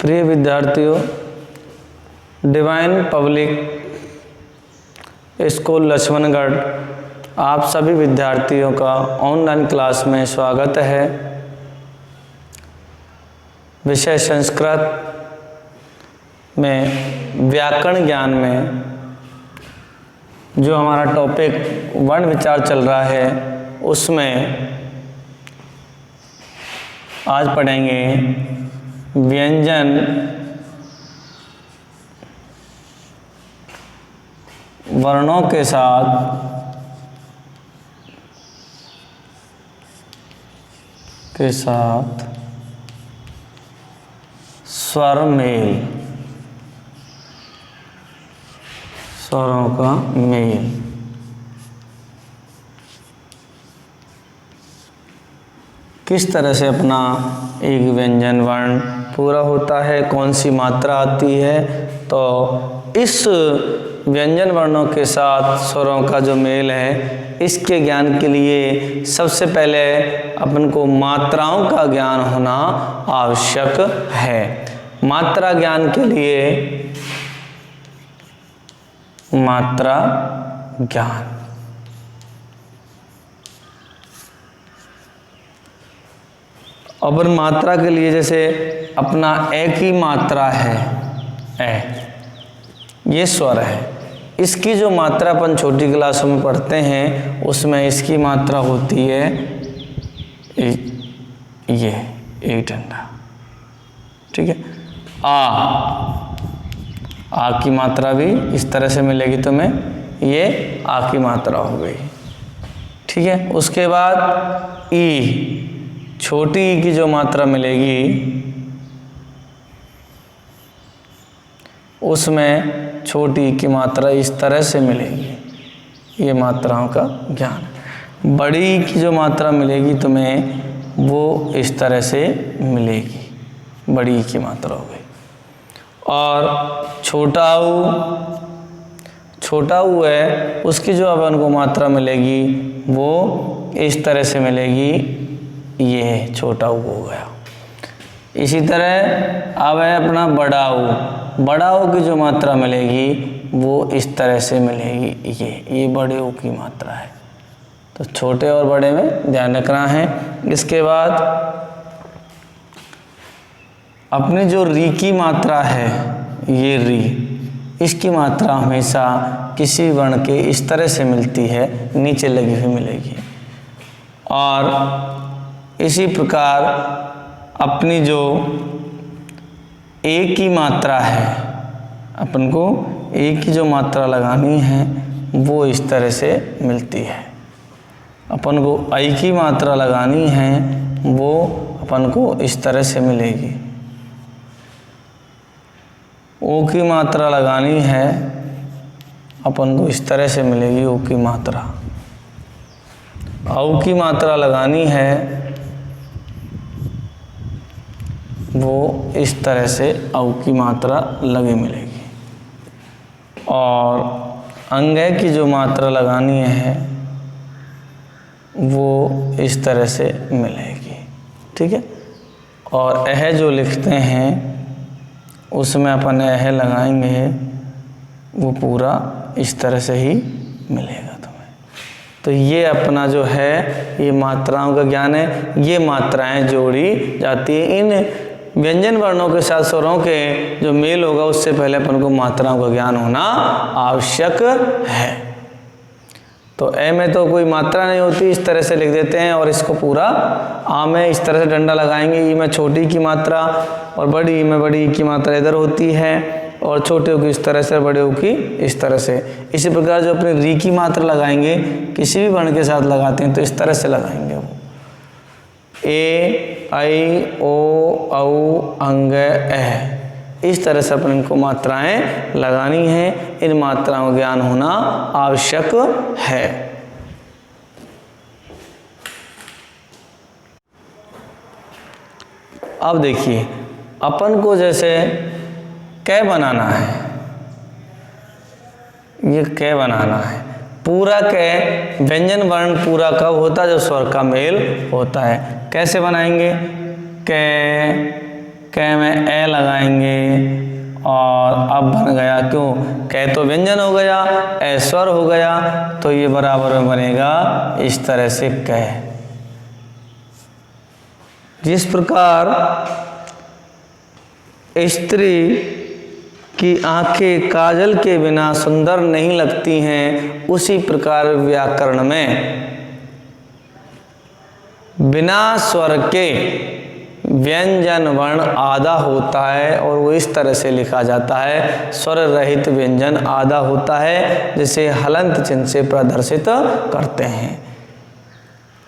प्रिय विद्यार्थियों, divine public school Laxmangarh आप सभी विद्यार्थियों का ऑनलाइन क्लास में स्वागत है। विषय संस्कृत में व्याकरण ज्ञान में जो हमारा टॉपिक वर्ण विचार चल रहा है उसमें आज पढ़ेंगे व्यंजन वर्णों के साथ स्वर मेल, स्वरों का मेल। किस तरह से अपना एक व्यंजन वर्ण पूरा होता है, कौन सी मात्रा आती है। तो इस व्यंजन वर्णों के साथ स्वरों का जो मेल है, इसके ज्ञान के लिए सबसे पहले अपन को मात्राओं का ज्ञान होना आवश्यक है। मात्रा ज्ञान के लिए मात्रा ज्ञान, और मात्रा के लिए जैसे अपना एक ही मात्रा है, ये स्वर है। इसकी जो मात्रा अपन छोटी क्लासों में पढ़ते हैं उसमें इसकी मात्रा होती है ये एक डंडा, ठीक है। आ की मात्रा भी इस तरह से मिलेगी तुम्हें, ये आ की मात्रा हो गई, ठीक है। उसके बाद ई, छोटी ई की जो मात्रा मिलेगी उसमें छोटी ई की मात्रा इस तरह से मिलेगी, ये मात्राओं का ज्ञान। बड़ी ई की जो मात्रा मिलेगी तुम्हें वो इस तरह से मिलेगी, बड़ी ई की मात्रा हो गई। और छोटा ऊ है, उसकी जो अपन को मात्रा मिलेगी वो इस तरह से मिलेगी, ये छोटा ऊ हो गया। इसी तरह अब है अपना बड़ा ऊ की जो मात्रा मिलेगी वो इस तरह से मिलेगी, ये बड़े ऊ की मात्रा है। तो छोटे और बड़े में ध्यान रखना है। इसके बाद अपनी जो री की मात्रा है, ये री, इसकी मात्रा हमेशा किसी वर्ण के इस तरह से मिलती है, नीचे लगी हुई मिलेगी। और इसी प्रकार अपनी जो ए की मात्रा है, अपन को ए की जो मात्रा लगानी है वो इस तरह से मिलती है। अपन को आई की मात्रा लगानी है वो अपन को इस तरह से मिलेगी। ओ की मात्रा लगानी है अपन को इस तरह से मिलेगी, ओ की मात्रा। औ की मात्रा लगानी है वो इस तरह से औ की मात्रा लगे मिलेगी। और अंग की जो मात्रा लगानी है वो इस तरह से मिलेगी, ठीक है। और एह जो लिखते हैं उसमें अपन एह लगाएंगे वो पूरा इस तरह से ही मिलेगा तुम्हें। तो ये अपना जो है ये मात्राओं का ज्ञान है। ये मात्राएं जोड़ी जाती है। इन व्यंजन वर्णों के साथ स्वरों के जो मेल होगा उससे पहले अपन को मात्राओं का ज्ञान होना आवश्यक है। तो ए में तो कोई मात्रा नहीं होती, इस तरह से लिख देते हैं। और इसको पूरा आ में इस तरह से डंडा लगाएंगे। ई में छोटी की मात्रा और बड़ी ई में बड़ी की मात्रा इधर होती है, और छोटे की इस तरह से, बड़े की इस तरह से। इसी प्रकार जो अपने री की मात्रा लगाएंगे किसी भी वर्ण के साथ लगाते हैं तो इस तरह से लगाएंगे वो। ए, आई, ओ, औ, अंग, एह, इस तरह से अपन इनको मात्राएं लगानी हैं। इन मात्राओं का ज्ञान होना आवश्यक है। अब देखिए अपन को जैसे कै बनाना है, ये कै बनाना है। पूरा कै व्यंजन वर्ण पूरा कब होता है? जब स्वर का मेल होता है। कैसे बनाएंगे? कै कै में ए लगाएंगे और अब बन गया, क्यों, कै तो व्यंजन हो गया, ए स्वर हो गया, तो ये बराबर में बनेगा इस तरह से कै। जिस प्रकार स्त्री की आंखें काजल के बिना सुंदर नहीं लगती हैं, उसी प्रकार व्याकरण में बिना स्वर के व्यंजन वर्ण आधा होता है और वो इस तरह से लिखा जाता है, स्वर रहित व्यंजन आधा होता है, जिसे हलंत चिन्ह से प्रदर्शित करते हैं।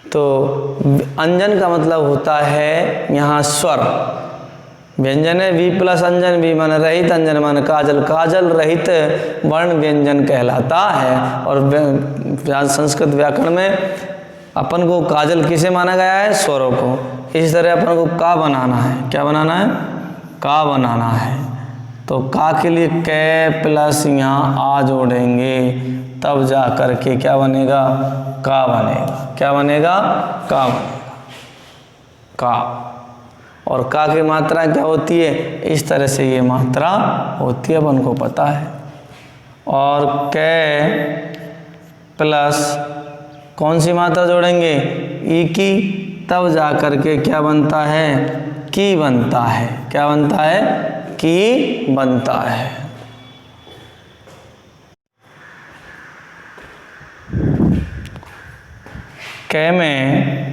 तो अंजन का मतलब होता है यहाँ स्वर, व्यंजन है वी प्लस अंजन, वी मन रहित, अंजन मन काजल, काजल रहित वर्ण व्यंजन कहलाता है। और संस्कृत व्याकरण में अपन को काजल किसे माना गया है, स्वरों को। इस तरह अपन को का बनाना है, क्या बनाना है, का बनाना है। तो का के लिए कै प्लस यहाँ आ जोड़ेंगे, तब जा कर के क्या बनेगा, का बनेगा। क्या बनेगा, का बनेगा, का। और का की मात्रा क्या होती है, इस तरह से ये मात्रा होती है, अपन को पता है। और कै प्लस कौन सी मात्रा जोड़ेंगे, ई की, तब जा कर के क्या बनता है, की बनता है। क्या बनता है, की बनता है। कै में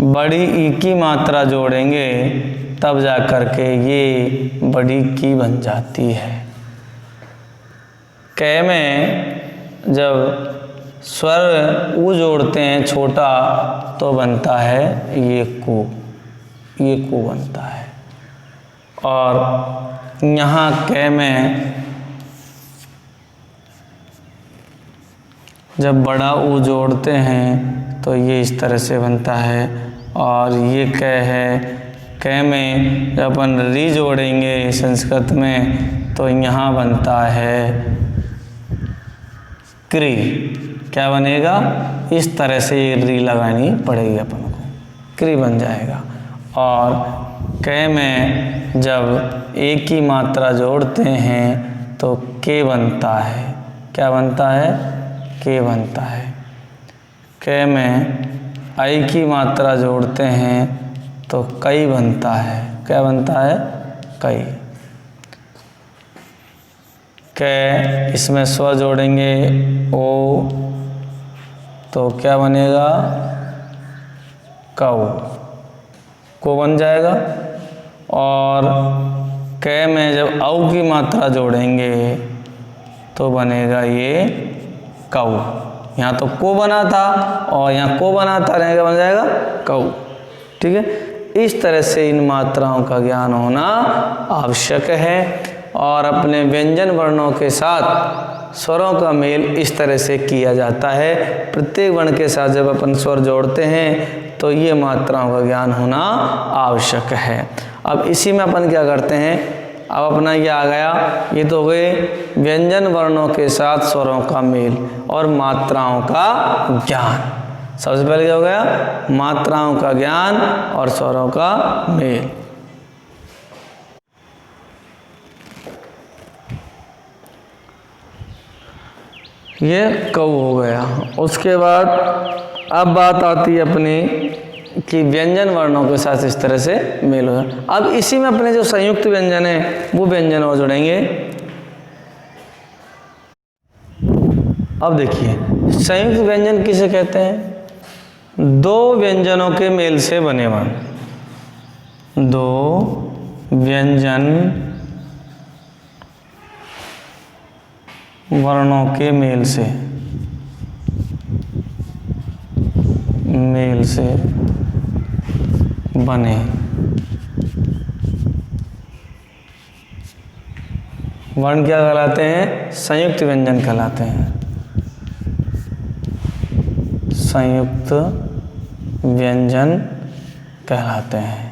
बड़ी ई की मात्रा जोड़ेंगे, तब जा कर के ये बड़ी की बन जाती है। कै में जब स्वर ऊ जोड़ते हैं छोटा, तो बनता है ये को, ये को बनता है। और यहाँ कै में जब बड़ा ऊ जोड़ते हैं तो ये इस तरह से बनता है। और ये कै है, कै में जब अपन री जोड़ेंगे संस्कृत में, तो यहाँ बनता है क्री। क्या बनेगा, इस तरह से ये री लगानी पड़ेगी अपन को, क्री बन जाएगा। और कै में जब एक ही मात्रा जोड़ते हैं तो के बनता है। क्या बनता है, के बनता है। कै में आई की मात्रा जोड़ते हैं तो कई बनता है। क्या बनता है, कई। कै इसमें स्वर जोड़ेंगे ओ, तो क्या बनेगा, कौ, को बन जाएगा। और कै में जब औ की मात्रा जोड़ेंगे तो बनेगा ये कौ। यहाँ तो को बना था और यहाँ को बना था, रहेगा, बन जाएगा कौ। ठीक है, इस तरह से इन मात्राओं का ज्ञान होना आवश्यक है। और अपने व्यंजन वर्णों के साथ स्वरों का मेल इस तरह से किया जाता है। प्रत्येक वर्ण के साथ जब अपन स्वर जोड़ते हैं तो ये मात्राओं का ज्ञान होना आवश्यक है। अब इसी में अपन क्या करते हैं, अब अपना ये आ गया, ये तो हो गए व्यंजन वर्णों के साथ स्वरों का मेल और मात्राओं का ज्ञान। सबसे पहले क्या हो गया, मात्राओं का ज्ञान और स्वरों का मेल। ये कौ हो गया। उसके बाद अब बात आती है अपनी कि व्यंजन वर्णों के साथ इस तरह से मेल हो गया। अब इसी में अपने जो संयुक्त व्यंजन है वो व्यंजन और जोड़ेंगे। अब देखिए संयुक्त व्यंजन किसे कहते हैं, दो व्यंजनों के मेल से बने वर्ण। दो व्यंजन वर्णों के मेल से बने वर्ण क्या कहलाते हैं, संयुक्त व्यंजन कहलाते हैं। संयुक्त व्यंजन कहलाते हैं।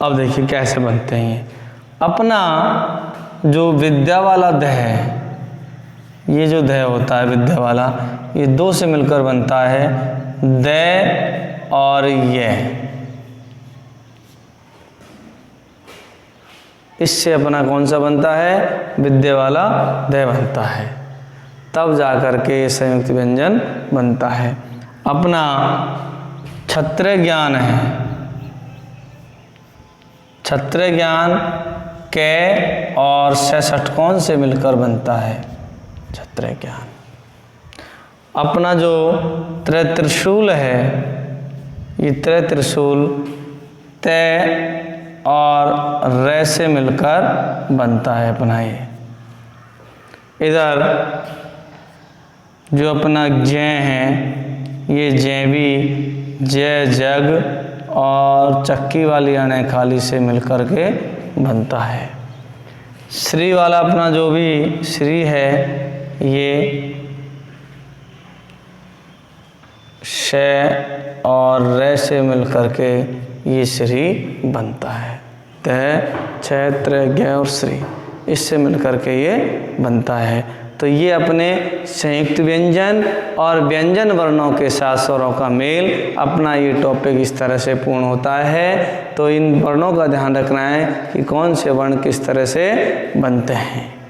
अब देखिए कैसे बनते हैं ये। अपना जो विद्या वाला ध है, ये जो ध होता है विद्या वाला, ये दो से मिलकर बनता है, द और ये। इससे अपना कौन सा बनता है? विद्या वाला द बनता है, तब जाकर के ये संयुक्त व्यंजन बनता है। अपना क्षत्रिय ज्ञान है, क्षत्रिय ज्ञान कै और से षटकोण से मिलकर बनता है क्षत्रिय ज्ञान। अपना जो त्रिशूल है, ये त्रिशूल तय और रे से मिलकर बनता है अपना ये। इधर जो अपना जय है, ये जय भी जय जग और चक्की वाली अणे खाली से मिलकर के बनता है। श्री वाला अपना जो भी श्री है, ये श और रे से मिलकर के ये श्री बनता है। तय क्षेत्र ज्ञ और श्री, इससे मिलकर के ये बनता है। तो ये अपने संयुक्त व्यंजन और व्यंजन वर्णों के साथ स्वरों का मेल, अपना ये टॉपिक इस तरह से पूर्ण होता है। तो इन वर्णों का ध्यान रखना है कि कौन से वर्ण किस तरह से बनते हैं।